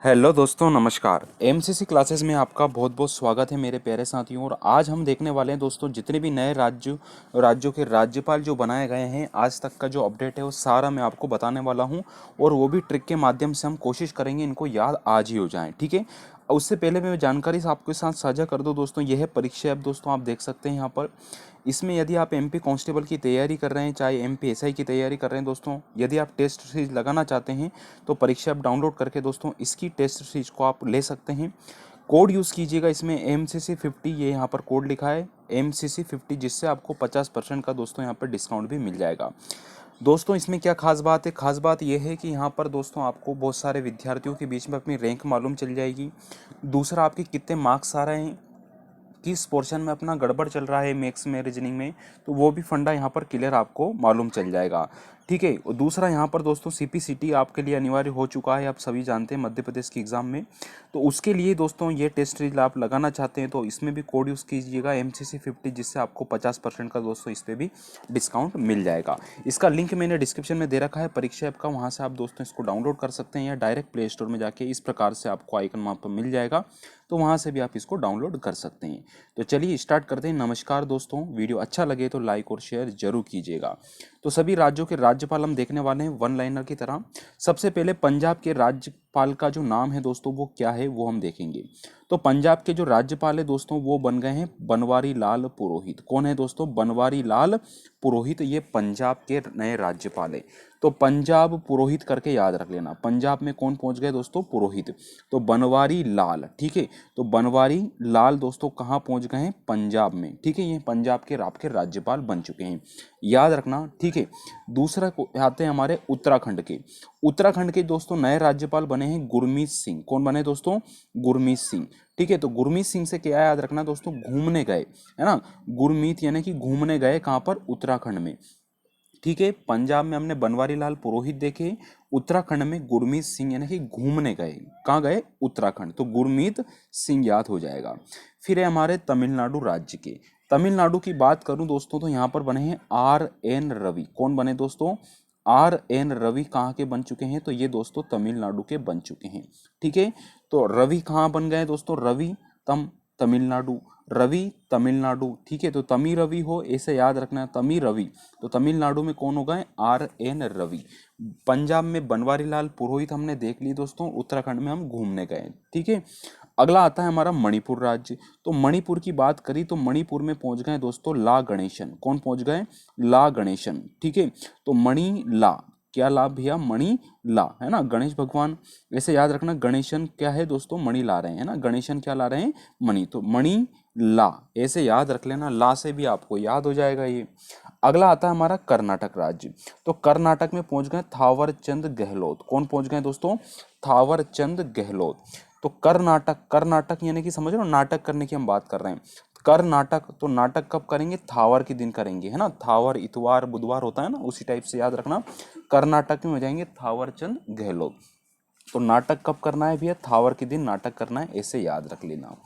Hello दोस्तों, नमस्कार। MCC classes में आपका बहुत बहुत स्वागत है मेरे प्यारे साथियों। और आज हम देखने वाले हैं दोस्तों, जितने भी नए राज्यों के राज्यपाल जो बनाए गए हैं, आज तक का जो अपडेट है वो सारा मैं आपको बताने वाला हूं। और वो भी ट्रिक के माध्यम से हम कोशिश करेंगे इनको याद आज ही हो जाए, ठीक है। उससे पहले मैं जानकारी आपके साथ साझा कर दूं दोस्तों, यह है परीक्षा ऐप दोस्तों, आप देख सकते हैं यहाँ पर। इसमें यदि आप एमपी कांस्टेबल की तैयारी कर रहे हैं, चाहे एमपी एसआई की तैयारी कर रहे हैं दोस्तों, यदि आप टेस्ट सीरीज लगाना चाहते हैं तो परीक्षा ऐप डाउनलोड करके दोस्तों इसकी टेस्ट सीरीज को आप ले सकते हैं। कोड यूज़ कीजिएगा इसमें MCC50, ये यहाँ पर कोड लिखा है MCC50, जिससे आपको 50% का दोस्तों यहाँ पर डिस्काउंट भी मिल जाएगा। दोस्तों इसमें क्या खास बात है, खास बात यह है कि यहाँ पर दोस्तों आपको बहुत सारे विद्यार्थियों के बीच में अपनी रैंक मालूम चल जाएगी। दूसरा, आपके कितने मार्क्स आ रहे हैं, किस पोर्शन में अपना गड़बड़ चल रहा है मैथ्स में, रीजनिंग में, तो वो भी फंडा यहाँ पर क्लियर आपको मालूम चल जाएगा, ठीक है। और दूसरा यहाँ पर दोस्तों CPCT आपके लिए अनिवार्य हो चुका है, आप सभी जानते हैं, मध्य प्रदेश के एग्जाम में। तो उसके लिए दोस्तों ये टेस्ट सीरीज आप लगाना चाहते हैं तो इसमें भी कोड यूज़ कीजिएगा MCC50, जिससे आपको 50% का दोस्तों इस पर भी डिस्काउंट मिल जाएगा। इसका लिंक मैंने डिस्क्रिप्शन में दे रखा है परीक्षा ऐप का, वहाँ से आप दोस्तों इसको डाउनलोड कर सकते हैं, या डायरेक्ट प्ले स्टोर में जाके इस प्रकार से आपको आइकन वहाँ पर मिल जाएगा, तो वहाँ से भी आप इसको डाउनलोड कर सकते हैं। तो चलिए स्टार्ट करते हैं। नमस्कार दोस्तों, वीडियो अच्छा लगे तो लाइक और शेयर जरूर कीजिएगा। तो सभी राज्यों के राज्यपाल हम देखने वाले हैं वन लाइनर की तरह। सबसे पहले पंजाब के राज्यपाल का जो नाम है दोस्तों वो क्या है वो हम देखेंगे। तो पंजाब के जो राज्यपाल है दोस्तों वो बन गए हैं बनवारी लाल पुरोहित। कौन है दोस्तों? बनवारी लाल पुरोहित, ये पंजाब के नए राज्यपाल है। तो पंजाब पुरोहित करके याद रख लेना। पंजाब में कौन पहुंच गए दोस्तों? पुरोहित। तो बनवारी लाल, ठीक है। तो बनवारी लाल दोस्तों कहाँ पहुंच गए हैं? पंजाब में, ठीक है। ये पंजाब के आपके राज्यपाल बन चुके हैं, याद रखना, ठीक है। दूसरा को आते हैं हमारे उत्तराखंड के। उत्तराखंड के दोस्तों नए राज्यपाल बने हैं गुरमीत सिंह। कौन बने दोस्तों? गुरमीत सिंह, ठीक है। तो गुरमीत सिंह से क्या याद रखना दोस्तों? घूमने गए, है ना। गुरमीत यानी कि घूमने गए, कहाँ पर? उत्तराखंड में, ठीक है। पंजाब में हमने बनवारी लाल पुरोहित देखे, उत्तराखंड में गुरमीत सिंह यानी कि घूमने गए। कहाँ गए? उत्तराखंड। तो गुरमीत सिंह याद हो जाएगा। फिर है हमारे तमिलनाडु राज्य के। तमिलनाडु की बात करूं दोस्तों तो यहाँ पर बने हैं RN रवि। कौन बने दोस्तों? RN रवि कहाँ के बन चुके हैं? तो ये दोस्तों तमिलनाडु के बन चुके हैं, ठीक है। तो रवि कहाँ बन गए दोस्तों? रवि तमिलनाडु, रवि तमिलनाडु, ठीक है। तो तमी रवि हो, ऐसे याद रखना, तमी रवि। तो तमिलनाडु में कौन हो गए? RN रवि। पंजाब में बनवारी लाल पुरोहित हमने देख ली दोस्तों, उत्तराखंड में हम घूमने गए, ठीक है। अगला आता है हमारा मणिपुर राज्य। तो मणिपुर की बात करी तो मणिपुर में पहुंच गए दोस्तों ला गणेशन। कौन पहुंच गए? ला गणेशन, ठीक है। तो मणि ला, क्या ला भैया? मणि ला, है ना, गणेश भगवान। ऐसे याद रखना, गणेशन क्या है दोस्तों? मणि ला रहे हैं, है ना। गणेशन क्या ला रहे हैं? मणि। तो मणि ला, ऐसे याद रख लेना, ला से भी आपको याद हो जाएगा ये। अगला आता है हमारा कर्नाटक राज्य। तो कर्नाटक में पहुंच गए थावर चंद गहलोत। कौन पहुंच गए दोस्तों? थावर चंद गहलोत। तो कर्नाटक, कर्नाटक यानी कि समझ लो नाटक करने की हम बात कर रहे हैं। कर्नाटक, तो नाटक कब करेंगे? थावर के दिन करेंगे, है ना। थावर इतवार बुधवार होता है ना, उसी टाइप से याद रखना। कर्नाटक में हो जाएंगे थावर चंद गहलोत। तो नाटक कब करना है भैया? थावर के दिन नाटक करना है, ऐसे याद रख लेना।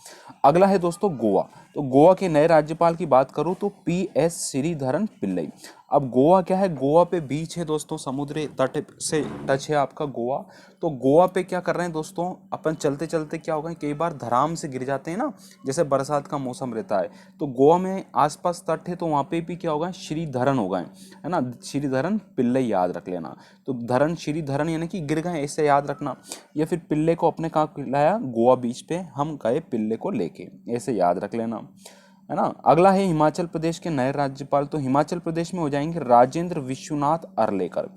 अगला है दोस्तों गोवा। तो गोवा के नए राज्यपाल की बात करूं तो PS श्रीधरन पिल्लई। अब गोवा क्या है? गोवा पे बीच है दोस्तों, समुद्री तट से टच है आपका गोवा। तो गोवा पे क्या कर रहे हैं दोस्तों? अपन चलते चलते क्या होगा, कई बार धराम से गिर जाते हैं ना, जैसे बरसात का मौसम रहता है। तो गोवा में आसपास तट है, तो वहाँ पे भी क्या होगा? श्रीधरन हो गए, है ना। श्रीधरन पिल्लई याद रख लेना। तो धरन, श्रीधरन यानी कि गिर गए, ऐसे याद रखना। या फिर पिल्ले को अपने कहाँ लाया? गोवा बीच पे हम गए पिल्ले को लेके, ऐसे याद रख लेना, है ना। अगला है हिमाचल प्रदेश के नए राज्यपाल। तो हिमाचल प्रदेश में हो जाएंगे राजेंद्र विश्वनाथ अर्लेकर।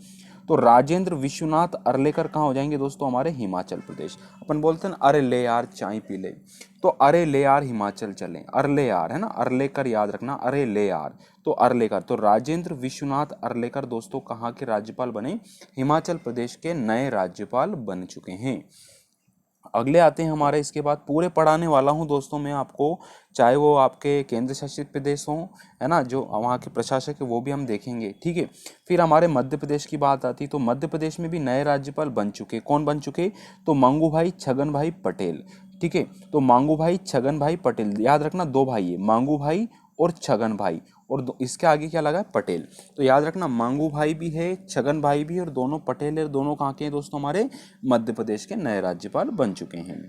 तो राजेंद्र विश्वनाथ अर्लेकर कहाँ हो जाएंगे दोस्तों? हमारे हिमाचल प्रदेश। अपन बोलते हैं अरे ले यार चाय पी ले, तो अरे ले यार हिमाचल चलें, अरले यार, है ना। अर्लेकर याद रखना, अरे ले यार, तो अर्लेकर। तो राजेंद्र विश्वनाथ अर्लेकर दोस्तों कहाँ के राज्यपाल बने? हिमाचल प्रदेश के नए राज्यपाल बन चुके हैं। अगले आते हैं हमारे, इसके बाद पूरे पढ़ाने वाला हूं दोस्तों मैं आपको, चाहे वो आपके केंद्र शासित प्रदेश हों, है ना, जो वहाँ के प्रशासक है वो भी हम देखेंगे, ठीक है। फिर हमारे मध्य प्रदेश की बात आती, तो मध्य प्रदेश में भी नए राज्यपाल बन चुके। कौन बन चुके? तो मंगू भाई छगन भाई पटेल, ठीक है। तो मांगू भाई छगन भाई पटेल, याद रखना, दो भाई है, मांगू भाई और छगन भाई, और इसके आगे क्या लगा है, पटेल। तो याद रखना मांगू भाई भी है, छगन भाई भी है, और दोनों पटेल है। दोनों कहाँ के हैं दोस्तों, हमारे मध्य प्रदेश के नए राज्यपाल बन चुके हैं।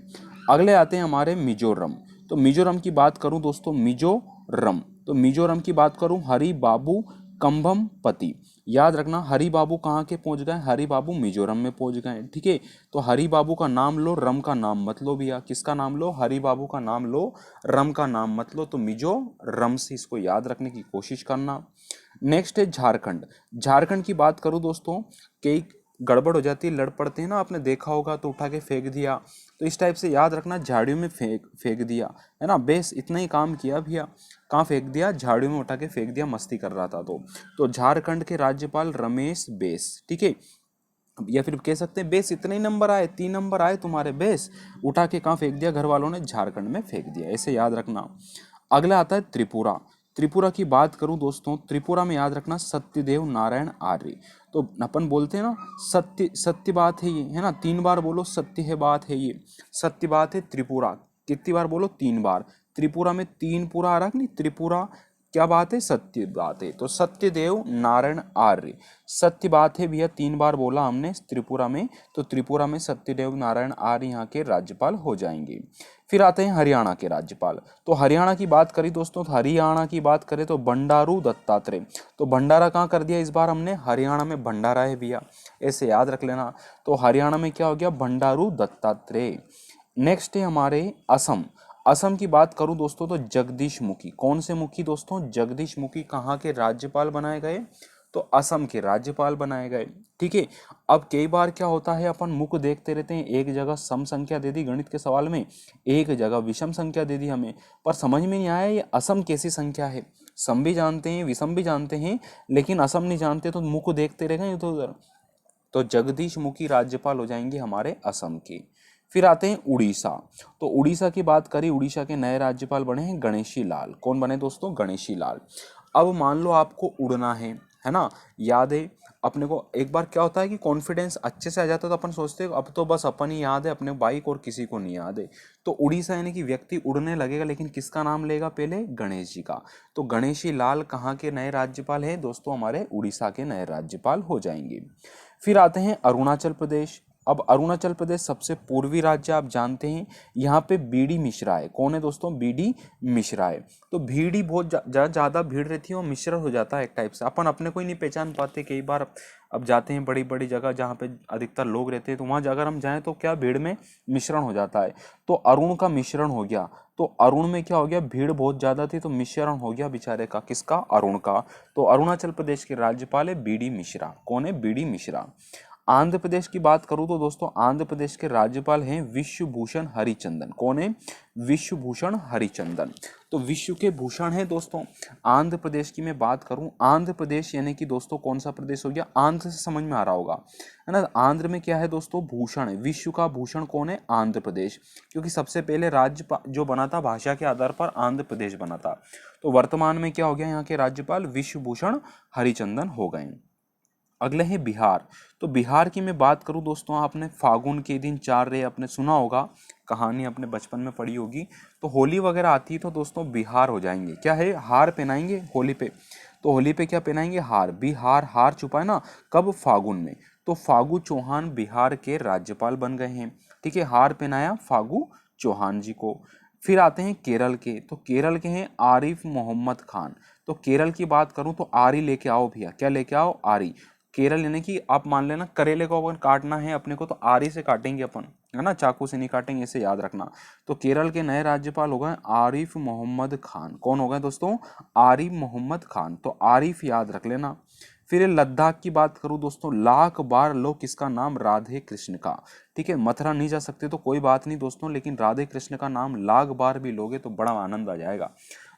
अगले आते हैं हमारे मिजोरम। तो मिजोरम की बात करूं दोस्तों, मिजोरम, तो मिजोरम की बात करूं, हरि बाबू कंभम पति। याद रखना हरि बाबू कहाँ के पहुंच गए, हरि बाबू मिजोरम में पहुंच गए। ठीक है, तो हरि बाबू का नाम लो, रम का नाम मत लो भैया। किसका नाम लो, हरि बाबू का नाम लो, रम का नाम मत लो। तो मिजोरम से इसको याद रखने की कोशिश करना। नेक्स्ट है झारखंड। झारखंड की बात करूं दोस्तों, कई गड़बड़ हो जाती है, लड़ पड़ते हैं ना, आपने देखा होगा, तो उठा के फेंक दिया, तो इस टाइप से याद रखना, झाड़ियों में फेंक फेंक दिया, है ना, बेस इतना ही काम किया भैया। कहाँ फेंक दिया, झाड़ियों में उठा के फेंक दिया, मस्ती कर रहा था तो झारखंड के राज्यपाल रमेश बेस। ठीक है, या फिर कह सकते हैं बेस इतने ही नंबर आए, 3 नंबर आए तुम्हारे, बेस उठा के कहाँ फेंक दिया, घर वालों ने झारखंड में फेंक दिया, ऐसे याद रखना। अगला आता है त्रिपुरा। त्रिपुरा की बात करूं दोस्तों, त्रिपुरा में याद रखना सत्यदेव नारायण आर्य। तो अपन बोलते हैं ना, सत्य सत्य बात है ये, है ना, 3 बार बोलो, सत्य है बात है ये, सत्य बात है त्रिपुरा। कितनी बार बोलो, 3 बार। त्रिपुरा में 3 पूरा आ रहा है कि नहीं, त्रिपुरा क्या बात है, सत्य बात है। तो सत्यदेव नारायण आर्य, सत्य बात है भैया, 3 बार बोला हमने त्रिपुरा में, तो त्रिपुरा में सत्यदेव नारायण आर्य यहाँ के राज्यपाल हो जाएंगे। फिर आते हैं हरियाणा के राज्यपाल। तो हरियाणा की बात करी दोस्तों, तो हरियाणा की बात करें तो बंडारू दत्तात्रेय। तो भंडारा कहाँ कर दिया इस बार हमने, हरियाणा में भंडारा है भैया, ऐसे याद रख लेना। तो हरियाणा में क्या हो गया, बंडारू दत्तात्रेय। नेक्स्ट है हमारे असम। असम की बात करूं दोस्तों तो जगदीश मुखी। कौन से मुखी दोस्तों, जगदीश मुखी कहाँ के राज्यपाल बनाए गए, तो असम के राज्यपाल बनाए गए। ठीक है, अब कई बार क्या होता है, अपन मुख देखते रहते हैं, एक जगह सम संख्या दे दी गणित के सवाल में, एक जगह विषम संख्या दे दी हमें, पर समझ में नहीं आया ये असम कैसी संख्या है। सम भी जानते हैं, विषम भी जानते हैं, लेकिन असम नहीं जानते, तो मुख देखते रह गए इधर उधर। तो जगदीश मुखी राज्यपाल हो जाएंगे हमारे असम के। फिर आते हैं उड़ीसा। तो उड़ीसा की बात करें, उड़ीसा के नए राज्यपाल बने हैं गणेशी लाल। कौन बने दोस्तों, गणेशी लाल। अब मान लो आपको उड़ना है ना, याद है अपने को, एक बार क्या होता है कि कॉन्फिडेंस अच्छे से आ जाता है, तो अपन सोचते हैं अब तो बस अपन ही याद है, अपने बाइक और किसी को नहीं याद है। तो उड़ीसा यानी कि व्यक्ति उड़ने लगेगा, लेकिन किसका नाम लेगा पहले, गणेश जी का। तो गणेशी लाल कहाँ के नए राज्यपाल हैं दोस्तों, हमारे उड़ीसा के नए राज्यपाल हो जाएंगे। फिर आते हैं अरुणाचल प्रदेश। अब अरुणाचल प्रदेश सबसे पूर्वी राज्य आप जानते हैं, यहाँ पे बीडी मिश्रा है। कौन है दोस्तों, बीडी मिश्रा है। तो भीड़ ही बहुत ज़्यादा भीड़ रहती है, और मिश्रण हो जाता है एक टाइप से, अपन अपने को ही नहीं पहचान पाते कई बार। अब जाते हैं बड़ी बड़ी जगह जहाँ पे अधिकतर लोग रहते हैं, तो वहाँ अगर हम जाएँ तो क्या भीड़ में मिश्रण हो जाता है। तो अरुण का मिश्रण हो गया, तो अरुण में क्या हो गया, भीड़ बहुत ज़्यादा थी, तो मिश्रण हो गया बेचारे का, किसका, अरुण का। तो अरुणाचल प्रदेश के राज्यपाल है बीडी मिश्रा। कौन है, बीडी मिश्रा। आंध्र प्रदेश की बात करूं तो दोस्तों, आंध्र प्रदेश के राज्यपाल हैं विश्वभूषण हरिचंदन। कौन है, विश्वभूषण हरिचंदन। तो विश्व के भूषण है दोस्तों। आंध्र प्रदेश की मैं बात करूं, आंध्र प्रदेश यानी कि दोस्तों कौन सा प्रदेश हो गया, आंध्र से समझ में आ रहा होगा, है ना। आंध्र में क्या है दोस्तों, भूषण है, विश्व का भूषण कौन है, आंध्र प्रदेश। क्योंकि सबसे पहले राज्य जो बना था भाषा के आधार पर, आंध्र प्रदेश बना था। तो वर्तमान में क्या हो गया, यहाँ के राज्यपाल विश्वभूषण हरिचंदन हो गए। अगले है बिहार। तो बिहार की मैं बात करूं दोस्तों, आपने फागुन के दिन 4 रे आपने सुना होगा, कहानी अपने बचपन में पढ़ी होगी। तो होली वगैरह आती है तो दोस्तों बिहार हो जाएंगे। क्या है, हार पहनाएंगे होली पे। तो होली पे क्या पहनाएंगे, हार। बिहार हार छुपा है ना, कब, फागुन में। तो फागू चौहान बिहार के राज्यपाल बन गए हैं। ठीक है, हार पहनाया फागू चौहान जी को। फिर आते हैं केरल के। तो केरल के हैं आरिफ मोहम्मद खान। तो केरल की बात करूं तो आरी लेके आओ भैया, क्या लेके आओ, आरी। केरल यानी कि आप मान लेना, करेले को अगर काटना है अपने को तो आरी से काटेंगे अपन, है ना, चाकू से नहीं काटेंगे, इसे याद रखना। तो केरल के नए राज्यपाल हो गए आरिफ मोहम्मद खान। कौन हो गए दोस्तों, आरिफ मोहम्मद खान। तो आरिफ याद रख लेना। फिर लद्दाख की बात करूं दोस्तों, लाख बार लो किसका नाम, राधे कृष्ण का। ठीक है, मथुरा नहीं जा सकते तो कोई बात नहीं दोस्तों, लेकिन राधे कृष्ण का नाम लाख बार भी लोगे तो बड़ा आनंद आ जाएगा।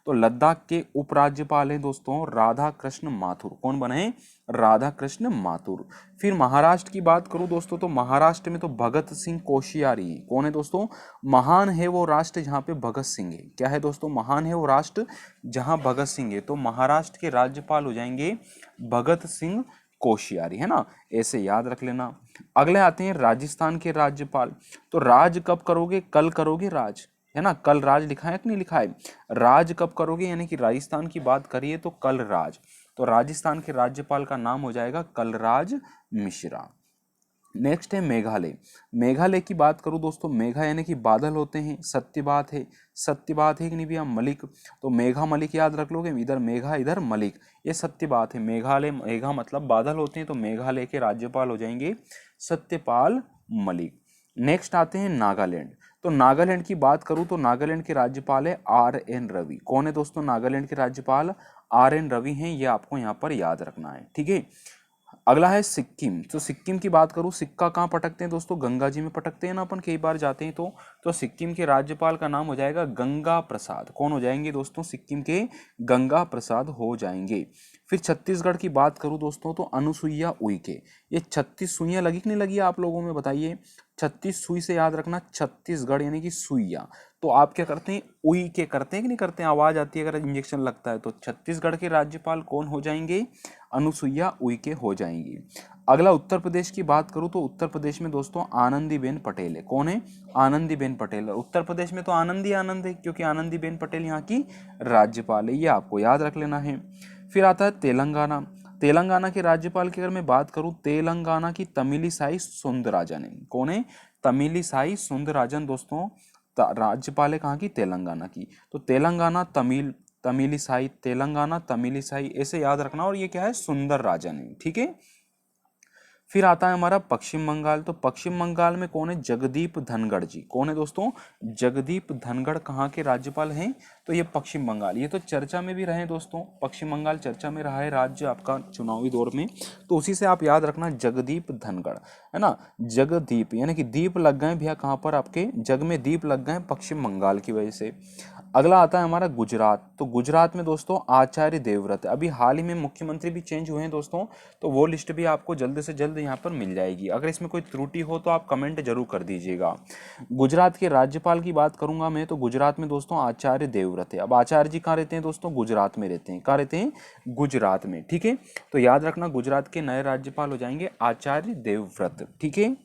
तो लद्दाख के उपराज्यपाल हैं दोस्तों राधा कृष्ण माथुर। कौन बने हैं, राधा कृष्ण माथुर। फिर महाराष्ट्र की बात करूं दोस्तों, तो महाराष्ट्र में तो भगत सिंह कोश्यारी है। कौन है दोस्तों, महान है वो राष्ट्र जहाँ पे भगत सिंह है। क्या है दोस्तों, महान है वो राष्ट्र जहाँ भगत सिंह है। तो महाराष्ट्र के राज्यपाल हो जाएंगे भगत सिंह कोश्यारी, है ना, ऐसे याद रख लेना। अगले आते हैं राजस्थान के राज्यपाल। तो राज कब करोगे, कल करोगे राज, है ना, कल राज लिखा है कि नहीं लिखा है। राज कब करोगे, यानी कि राजस्थान की बात करिए तो कल राज, तो राजस्थान के राज्यपाल का नाम हो जाएगा कलराज मिश्रा। नेक्स्ट है मेघालय। मेघालय की बात करूं दोस्तों, मेघा यानी कि बादल होते हैं, सत्य बात है, सत्य बात है कि नहीं भैया, मलिक, तो मेघा मलिक याद रख लोगे, इधर मेघा इधर मलिक, ये सत्य बात है। मेघालय, मेघा मतलब बादल होते हैं, तो मेघालय के राज्यपाल हो जाएंगे सत्यपाल मलिक। नेक्स्ट आते हैं नागालैंड। तो नागालैंड की बात करूं तो नागालैंड के राज्यपाल है RN रवि। कौन है दोस्तों नागालैंड के राज्यपाल, RN रवि हैं, ये आपको यहाँ पर याद रखना है, ठीक है। अगला है सिक्किम। तो सिक्किम की बात करूं, सिक्का कहाँ पटकते हैं दोस्तों, गंगा जी में पटकते हैं ना अपन, कई बार जाते हैं तो सिक्किम के राज्यपाल का नाम हो जाएगा गंगा प्रसाद। कौन हो जाएंगे दोस्तों, सिक्किम के गंगा प्रसाद हो जाएंगे। फिर छत्तीसगढ़ की बात करूं दोस्तों तो अनुसुईया उइके। ये 36 सुइयां लगी कि नहीं लगी आप लोगों में, बताइए। 36 सुई से याद रखना, छत्तीसगढ़ यानी कि सुइया। तो आप क्या करते हैं, उई के करते हैं कि नहीं करते हैं, आवाज आती है अगर इंजेक्शन लगता है। तो छत्तीसगढ़ के राज्यपाल कौन हो जाएंगे, अनुसुईया उइके हो जाएंगी। अगला उत्तर प्रदेश की बात करूं तो उत्तर प्रदेश में दोस्तों आनंदीबेन पटेल है। कौन है, आनंदीबेन पटेल। उत्तर प्रदेश में तो आनंद ही आनंद है, क्योंकि आनंदीबेन पटेल यहाँ की राज्यपाल है, ये आपको याद रख लेना है। फिर आता है तेलंगाना। तेलंगाना के राज्यपाल की अगर मैं बात करूं, तेलंगाना की तमिलिसाई सुंदरराजन है। कौन है, तमिलिसाई सुंदरराजन दोस्तों राज्यपाल है कहाँ की, तेलंगाना की। तो तेलंगाना तमिलिसाई, तेलंगाना तमिलिसाई ऐसे याद रखना, और ये क्या है, सुंदरराजन है, ठीक है। फिर आता है हमारा पश्चिम बंगाल। तो पश्चिम बंगाल में कौन है, जगदीप धनखड़ जी। कौन है दोस्तों, जगदीप धनखड़ कहाँ के राज्यपाल हैं, तो ये पश्चिम बंगाल। ये तो चर्चा में भी रहे दोस्तों, पश्चिम बंगाल चर्चा में रहा है राज्य आपका चुनावी दौर में, तो उसी से आप याद रखना जगदीप धनखड़, है ना। जगदीप यानी कि दीप लग गए भैया, कहाँ पर, आपके जग में दीप लग गए पश्चिम बंगाल की वजह से। अगला आता है हमारा गुजरात। तो गुजरात में दोस्तों आचार्य देवव्रत। अभी हाल ही में मुख्यमंत्री भी चेंज हुए हैं दोस्तों, तो वो लिस्ट भी आपको जल्द से जल्द यहाँ पर मिल जाएगी। अगर इसमें कोई त्रुटि हो तो आप कमेंट जरूर कर दीजिएगा। गुजरात के राज्यपाल की बात करूंगा मैं, तो गुजरात में दोस्तों आचार्य देवव्रत है। अब आचार्य जी कहाँ रहते हैं दोस्तों, गुजरात में रहते हैं। कहाँ रहते हैं, गुजरात में, ठीक है। तो याद रखना गुजरात के नए राज्यपाल हो जाएंगे आचार्य देवव्रत, ठीक है।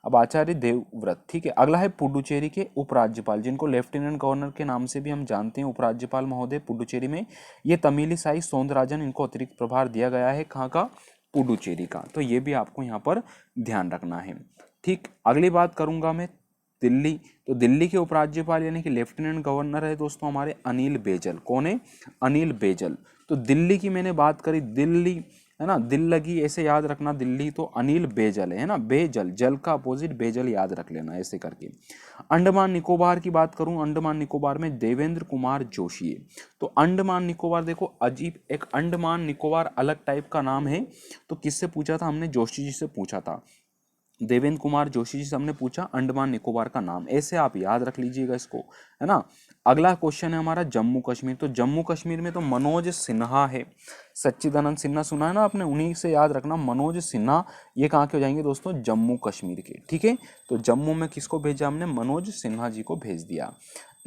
अब आचार्य देवव्रत, ठीक है। अगला है पुडुचेरी के उपराज्यपाल, जिनको लेफ्टिनेंट गवर्नर के नाम से भी हम जानते हैं, उपराज्यपाल महोदय पुडुचेरी में, ये तमिलिसाई सौंदरराजन, इनको अतिरिक्त प्रभार दिया गया है, कहाँ का, पुडुचेरी का। तो ये भी आपको यहाँ पर ध्यान रखना है, ठीक। अगली बात करूंगा मैं दिल्ली। तो दिल्ली के उपराज्यपाल यानी कि लेफ्टिनेंट गवर्नर है दोस्तों हमारे अनिल बैजल। कौन है, अनिल बैजल। तो दिल्ली की मैंने बात करी, दिल्ली है ना, दिल लगी ऐसे याद रखना दिल्ली, तो अनिल बैजल है ना, बेजल, जल का अपोजिट बेजल याद रख लेना ऐसे करके। अंडमान निकोबार की बात करूं, अंडमान निकोबार में देवेंद्र कुमार जोशी है। तो अंडमान निकोबार देखो अजीब, एक अंडमान निकोबार अलग टाइप का नाम है। तो किससे पूछा था हमने, जोशी जी से पूछा था, देवेंद्र कुमार जोशी जी से हमने पूछा अंडमान निकोबार का नाम, ऐसे आप याद रख लीजिएगा इसको, है ना। अगला क्वेश्चन है हमारा जम्मू कश्मीर। तो जम्मू कश्मीर में तो मनोज सिन्हा है, सच्चिदानंद सिन्हा सुना है ना आपने, उन्हीं से याद रखना, मनोज सिन्हा। ये कहाँ के हो जाएंगे दोस्तों, जम्मू कश्मीर के, ठीक है। तो जम्मू में किसको भेजा हमने, मनोज सिन्हा जी को भेज दिया।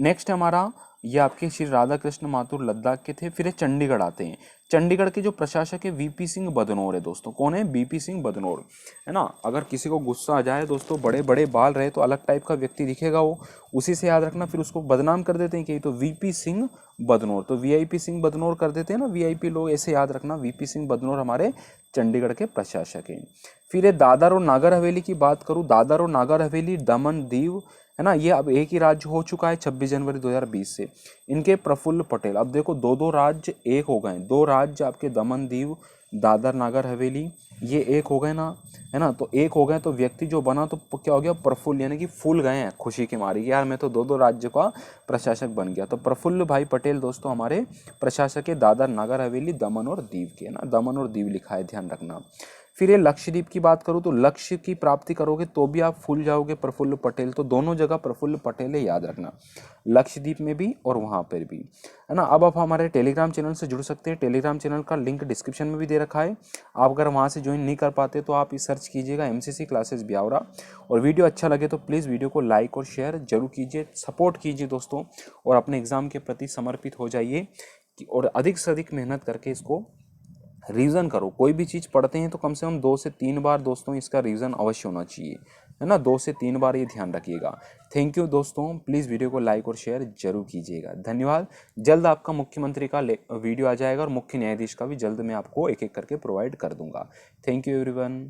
नेक्स्ट हमारा ये आपके श्री राधा कृष्ण माथुर लद्दाख के थे। फिर चंडीगढ़ आते हैं। चंडीगढ़ के जो प्रशासक है VP सिंह बदनौर है दोस्तों। कौन है, VP सिंह बदनौर, है ना। अगर किसी को गुस्सा आ जाए दोस्तों, बड़े बड़े बाल रहे तो अलग टाइप का व्यक्ति दिखेगा वो, उसी से याद रखना, फिर उसको बदनाम कर देते हैं कि तो VP सिंह बदनौर, तो VIP सिंह बदनौर कर देते हैं ना VIP लोग, ऐसे याद रखना, VP सिंह बदनौर हमारे चंडीगढ़ के प्रशासक हैं। फिर ये दादर और नागर हवेली की बात करूँ, दादर और नागर हवेली, दमन दीव, है ना, ये अब एक ही राज्य हो चुका है 26 जनवरी 2020 से। इनके प्रफुल्ल पटेल, अब देखो दो दो राज्य एक हो गए, दो राज्य आपके दमन दीव दादर नागर हवेली ये एक हो गए ना, है ना। तो एक हो गए तो व्यक्ति जो बना तो क्या हो गया, प्रफुल्ल, यानी कि फूल गए हैं खुशी के मारे, यार मैं तो दो दो राज्य का प्रशासक बन गया। तो प्रफुल्ल भाई पटेल दोस्तों हमारे प्रशासक है दादर नागर हवेली दमन और दीव के, ना, दमन और दीव लिखा है, ध्यान रखना। फिर ये लक्षद्वीप की बात करूँ तो लक्ष्य की प्राप्ति करोगे तो भी आप फूल जाओगे प्रफुल्ल पटेल, तो दोनों जगह प्रफुल्ल पटेल है, याद रखना, लक्षद्वीप में भी और वहाँ पर भी, है ना। अब आप हमारे टेलीग्राम चैनल से जुड़ सकते हैं, टेलीग्राम चैनल का लिंक डिस्क्रिप्शन में भी दे रखा है। आप अगर वहाँ से ज्वाइन नहीं कर पाते तो आप सर्च कीजिएगा MCC क्लासेस ब्यावरा, और वीडियो अच्छा लगे तो प्लीज़ वीडियो को लाइक और शेयर जरूर कीजिए, सपोर्ट कीजिए दोस्तों, और अपने एग्ज़ाम के प्रति समर्पित हो जाइए और अधिक से अधिक मेहनत करके इसको रिवीजन करो। कोई भी चीज़ पढ़ते हैं तो कम से कम 2 से 3 बार दोस्तों इसका रिवीजन अवश्य होना चाहिए, है ना। 2 से 3 बार ये ध्यान रखिएगा। थैंक यू दोस्तों, प्लीज़ वीडियो को लाइक और शेयर जरूर कीजिएगा। धन्यवाद। जल्द आपका मुख्यमंत्री का वीडियो आ जाएगा और मुख्य न्यायाधीश का भी जल्द मैं आपको एक एक करके प्रोवाइड कर दूंगा। Thank you everyone.